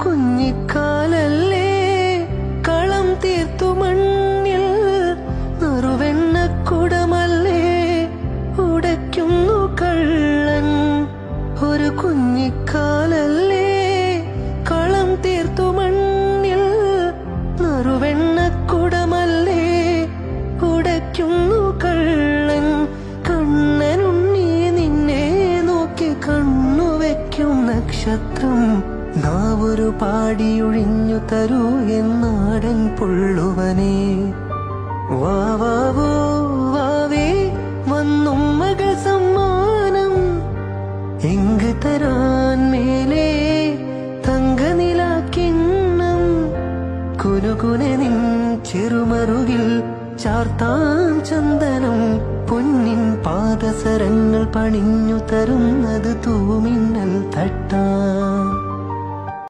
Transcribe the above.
കുഞ്ഞിക്കാലല്ലേ കളം തീർത്തു മണ്ണിൽ നറുവെണ്ണക്കുടമല്ലേ ഉടയ്ക്കുന്നു കള്ളൻ. ഒരു കുഞ്ഞിക്കാലല്ലേ കളം തീർത്തു മണ്ണിൽ നറുവെണ്ണക്കുടമല്ലേ ഉടയ്ക്കുന്നു കള്ളൻ. കണ്ണനുണ്ണി നിന്നെ നോക്കി കണ്ണുവെക്കും നക്ഷത്രം. നാവൊരു പാടിയൊഴിഞ്ഞു തരൂ എന്നാടൻ പുള്ളുവനെ. വാവാവോ വാവേ വന്നും മകൾ സമ്മാനം എങ്ക് തരാൻ മേലേ തങ്കനിലാക്കിണ്ണം. കുനുകുനെ നിൻ ചെറുമറുകിൽ ചാർത്താൻ ചന്ദനം. പൊന്നിൻ പാദസരങ്ങൾ പണിഞ്ഞു തരുന്നത് തൂമിന്നൽ തട്ടാൻ.